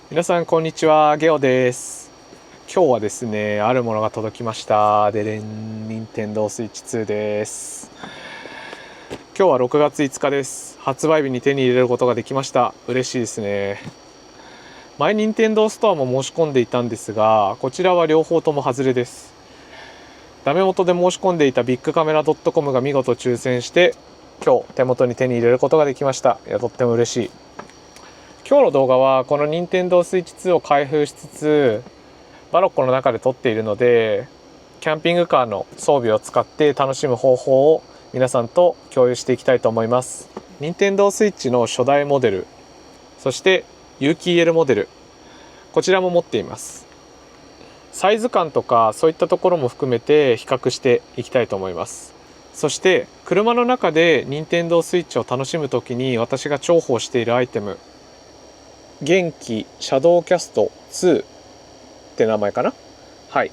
皆さんこんにちは、ゲオです。今日はですね、あるものが届きました。ででん、任天堂スイッチ2です。今日は6月5日です。発売日に手に入れることができました。嬉しいですね。前任天堂ストアも申し込んでいたんですが、こちらは両方とも外れです。ダメ元で申し込んでいたビッグカメラ .com が見事抽選して、今日手元に手に入れることができました。いや、とっても嬉しい。今日の動画はこの任天堂スイッチ2を開封しつつバロッコの中で撮っているので、キャンピングカーの装備を使って楽しむ方法を皆さんと共有していきたいと思います。任天堂スイッチの初代モデル、そして有機 EL モデル、こちらも持っています。サイズ感とかそういったところも含めて比較していきたいと思います。そして車の中で任天堂スイッチを楽しむときに私が重宝しているアイテム、元気シャドウキャスト2って名前かな。はい、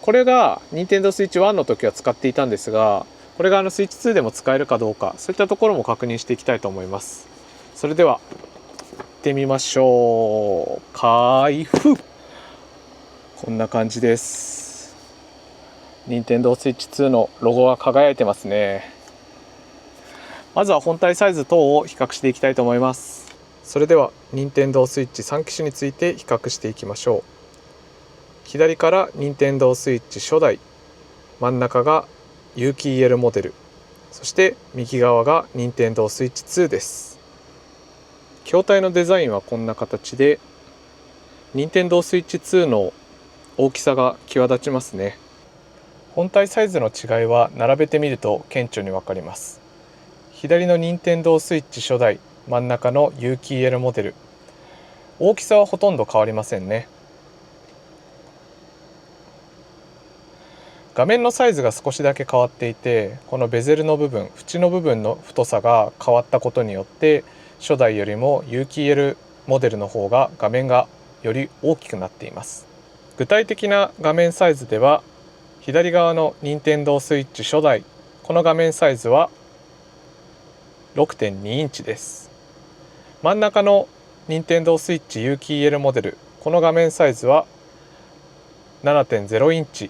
これが Nintendo Switch 1の時は使っていたんですが、これがスイッチ2でも使えるかどうか、そういったところも確認していきたいと思います。それでは行ってみましょう。開封。こんな感じです。 Nintendo Switch 2のロゴが輝いてますね。まずは本体サイズ等を比較していきたいと思います。それでは Nintendo Switch 3機種について比較していきましょう。左から任天堂スイッチ初代、真ん中が有機 EL モデル、そして右側が任天堂スイッチ2です。筐体のデザインはこんな形で、任天堂スイッチ2の大きさが際立ちますね。本体サイズの違いは並べてみると顕著に分かります。左の任天堂スイッチ初代、真ん中の有機 EL モデル、大きさはほとんど変わりませんね。画面のサイズが少しだけ変わっていて、このベゼルの部分、縁の部分の太さが変わったことによって初代よりも有機 EL モデルの方が画面がより大きくなっています。具体的な画面サイズでは、左側の任天堂スイッチ初代、この画面サイズは 6.2 インチです。真ん中の任天堂スイッチ有機 EL モデル、この画面サイズは 7.0 インチ。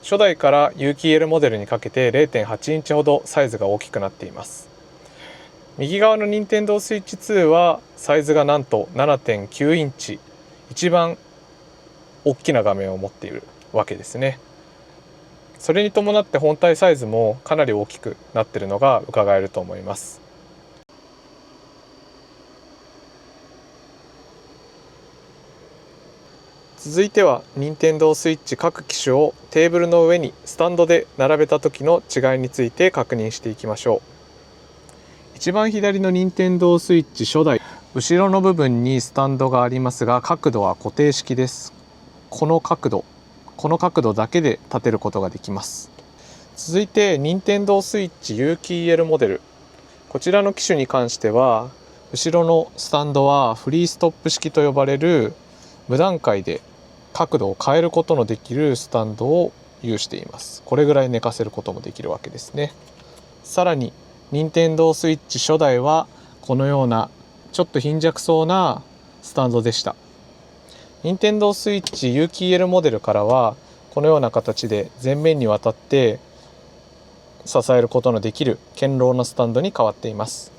初代から有機 EL モデルにかけて 0.8 インチほどサイズが大きくなっています。右側の任天堂スイッチ2はサイズがなんと 7.9 インチ、一番大きな画面を持っているわけですね。それに伴って本体サイズもかなり大きくなっているのが伺えると思います。続いては任天堂スイッチ各機種をテーブルの上にスタンドで並べた時の違いについて確認していきましょう。一番左の任天堂スイッチ初代、後ろの部分にスタンドがありますが、角度は固定式です。この角度だけで立てることができます。続いて任天堂スイッチ有機 EL モデル、こちらの機種に関しては後ろのスタンドはフリーストップ式と呼ばれる無段階で角度を変えることのできるスタンドを有しています。これぐらい寝かせることもできるわけですね。さらに任天堂スイッチ初代はこのようなちょっと貧弱そうなスタンドでした。任天堂スイッチ有機 EL モデルからはこのような形で前面にわたって支えることのできる堅牢なスタンドに変わっています。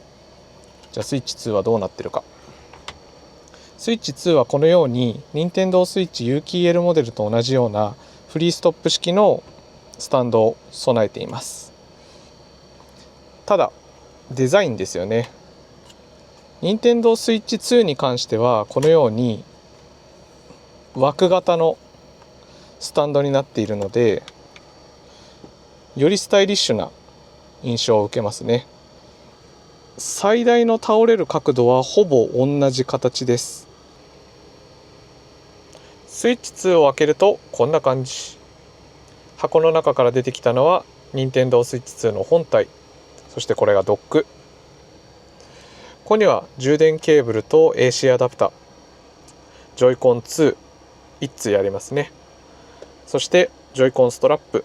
じゃあスイッチ2はどうなってるか。スイッチ2はこのように任天堂スイッチ有機 EL モデルと同じようなフリーストップ式のスタンドを備えています。ただデザインですよね。任天堂スイッチ2に関してはこのように枠型のスタンドになっているので、よりスタイリッシュな印象を受けますね。最大の倒れる角度はほぼ同じ形です。スイッチ2を開けるとこんな感じ。箱の中から出てきたのは任天堂スイッチ2の本体、そしてこれがドック。ここには充電ケーブルと AC アダプタ、ジョイコン2、1対ありますね。そしてジョイコンストラップ、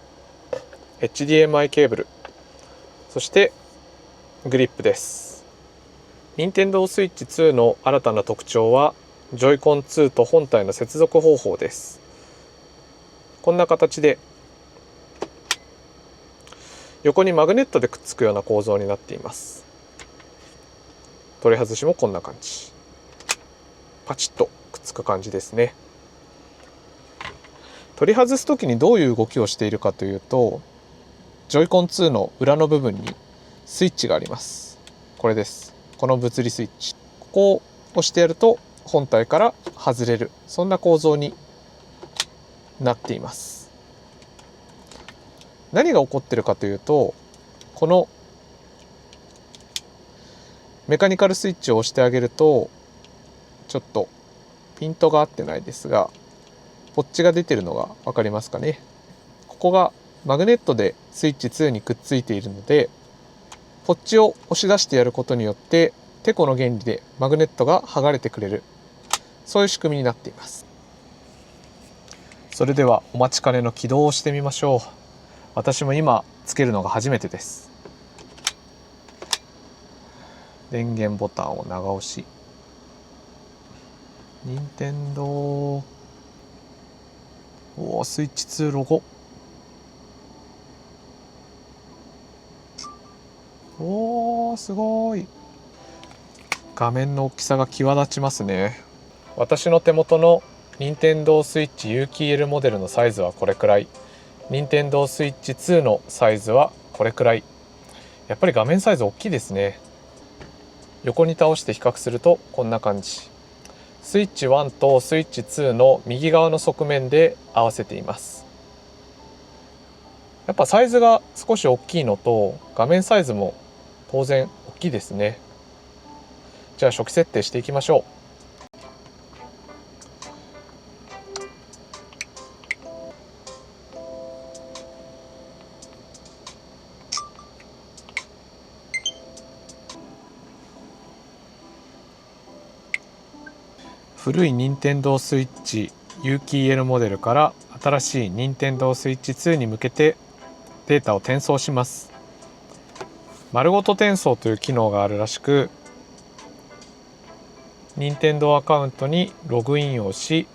HDMI ケーブル、そしてグリップです。任天堂スイッチ2の新たな特徴はジョイコン2と本体の接続方法です。こんな形で横にマグネットでくっつくような構造になっています。取り外しもこんな感じ、パチッとくっつく感じですね。取り外す時にどういう動きをしているかというと、ジョイコン2の裏の部分にスイッチがあります。これです。この物理スイッチ、ここを押してやると本体から外れる、そんな構造になっています。何が起こってるかというと、このメカニカルスイッチを押してあげると、ちょっとピントが合ってないですが、ポッチが出てるのが分かりますかね。ここがマグネットでスイッチ2にくっついているので、ポッチを押し出してやることによってテコの原理でマグネットが剥がれてくれる、そういう仕組みになっています。それではお待ちかねの起動をしてみましょう。私も今つけるのが初めてです。電源ボタンを長押し、任天堂、スイッチ2ロゴ、すごい。画面の大きさが際立ちますね。私の手元の任天堂スイッチ有機 EL モデルのサイズはこれくらい、任天堂スイッチ2のサイズはこれくらい。やっぱり画面サイズ大きいですね。横に倒して比較するとこんな感じ。スイッチ1とスイッチ2の右側の側面で合わせています。やっぱサイズが少し大きいのと、画面サイズも当然大きいですね。じゃあ初期設定していきましょう。古い任天堂スイッチ有機 EL モデルから新しい任天堂スイッチ2に向けてデータを転送します。丸ごと転送という機能があるらしく、任天堂アカウントにログインをし、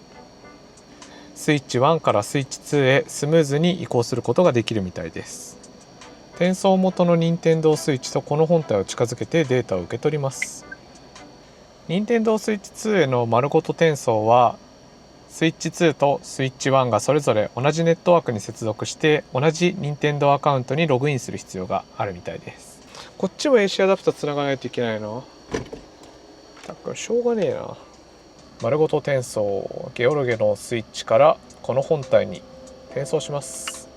スイッチ1からスイッチ2へスムーズに移行することができるみたいです。転送元の任天堂スイッチとこの本体を近づけてデータを受け取ります。任天堂スイッチ2への丸ごと転送は、スイッチ2とスイッチ1がそれぞれ同じネットワークに接続して同じ任天堂アカウントにログインする必要があるみたいです。こっちも AC アダプターつながないといけないの？だからしょうがねえな。丸ごと転送、ゲオルゲのスイッチからこの本体に転送します。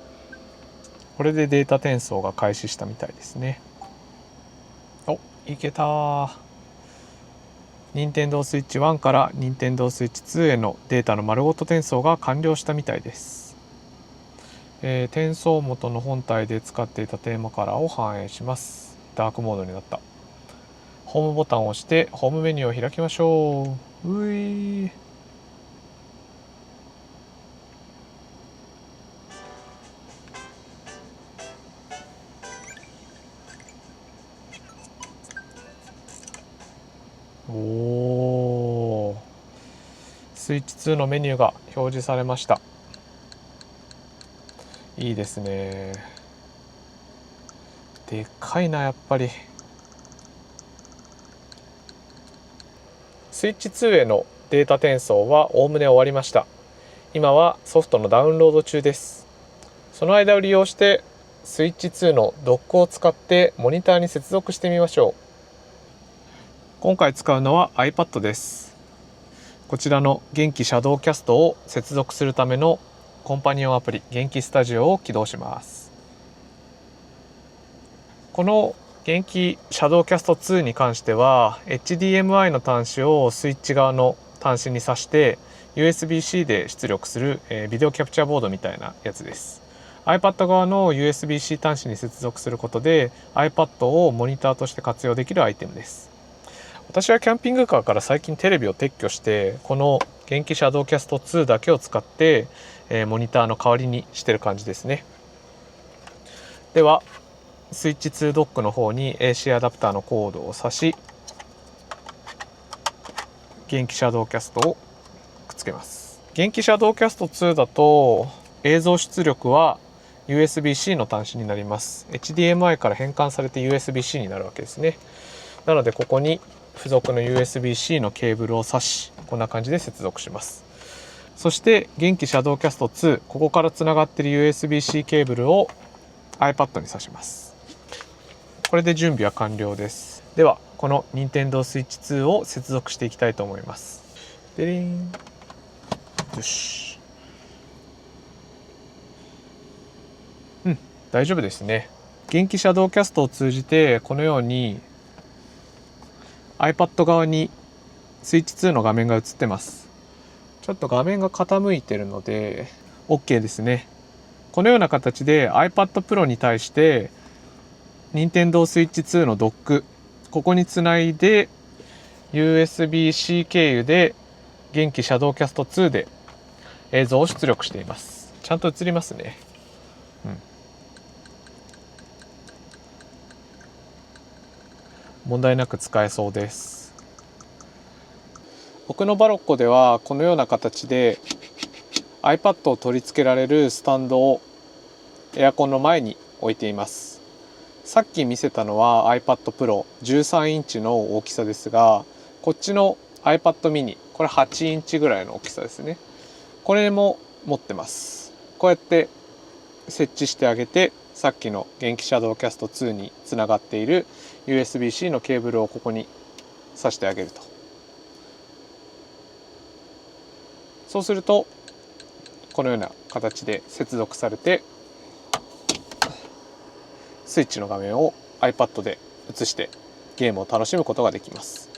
これでデータ転送が開始したみたいですね。いけた。任天堂スイッチ1から任天堂スイッチ2へのデータの丸ごと転送が完了したみたいです。転送元の本体で使っていたテーマカラーを反映します。ダークモードになった。ホームボタンを押してホームメニューを開きましょう。スイッチ2のメニューが表示されました。いいですね。でっかいな、やっぱり。スイッチ2へのデータ転送はおおむね終わりました。今はソフトのダウンロード中です。その間を利用してスイッチ2のドックを使ってモニターに接続してみましょう。今回使うのは iPad です。こちらの元気シャドウキャストを接続するためのコンパニオンアプリ元気スタジオを起動します。この元気シャドウキャスト2に関しては HDMI の端子をスイッチ側の端子に挿して USB-C で出力するビデオキャプチャーボードみたいなやつです。 iPad 側の USB-C 端子に接続することで iPad をモニターとして活用できるアイテムです。私はキャンピングカーから最近テレビを撤去してこの元気シャドウキャスト2だけを使ってモニターの代わりにしてる感じですね。ではスイッチ2ドックの方に AC アダプターのコードを挿し、元気シャドウキャストをくっつけます。元気シャドウキャスト2だと映像出力は USB-C の端子になります。 HDMI から変換されて USB-C になるわけですね。なのでここに付属の USB-C のケーブルを挿し、こんな感じで接続します。そして元気シャドウキャスト2、ここからつながっている USB-C ケーブルを iPad に挿します。これで準備は完了です。ではこの Nintendo Switch 2を接続していきたいと思います。でりん。よし。大丈夫ですね。元気シャドウキャストを通じてこのように iPad 側に Switch 2の画面が映ってます。ちょっと画面が傾いてるので OK ですね。このような形で iPad Pro に対して Nintendo Switch 2のドック、ここにつないで USB-C 経由で元気シャドウキャスト2で映像を出力しています。ちゃんと映りますね。問題なく使えそうです。僕のバロッコではこのような形で iPad を取り付けられるスタンドをエアコンの前に置いています。さっき見せたのは iPad Pro 13インチの大きさですが、こっちの iPad mini、これ8インチぐらいの大きさですね。これも持ってます。こうやって設置してあげて、さっきの元気シャドウキャスト2につながっている USB-C のケーブルをここに挿してあげると。そうするとこのような形で接続されてスイッチの画面を iPad で映してゲームを楽しむことができます。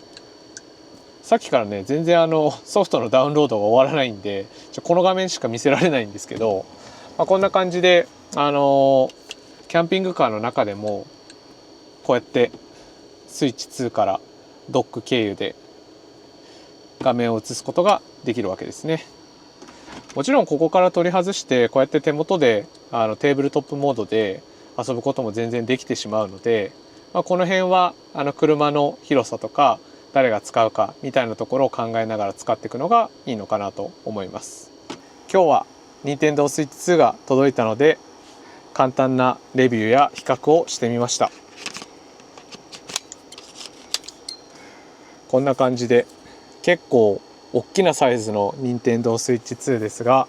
さっきからね全然ソフトのダウンロードが終わらないんでこの画面しか見せられないんですけど、こんな感じでキャンピングカーの中でもこうやってスイッチ2からドック経由で画面を映すことができるわけですね。もちろんここから取り外してこうやって手元でテーブルトップモードで遊ぶことも全然できてしまうので、この辺は車の広さとか誰が使うかみたいなところを考えながら使っていくのがいいのかなと思います。今日は Nintendo Switch 2が届いたので簡単なレビューや比較をしてみました。こんな感じで結構大きなサイズの Nintendo Switch 2ですが、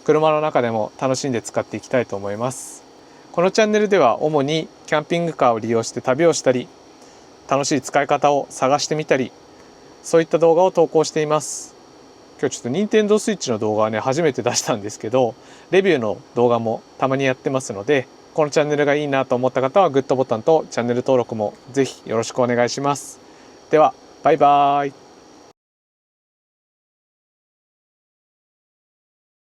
車の中でも楽しんで使っていきたいと思います。このチャンネルでは主にキャンピングカーを利用して旅をしたり、楽しい使い方を探してみたり、そういった動画を投稿しています。今日ちょっと Nintendo Switch の動画はね初めて出したんですけど、レビューの動画もたまにやってますので、このチャンネルがいいなと思った方はグッドボタンとチャンネル登録もぜひよろしくお願いします。ではバイバーイ。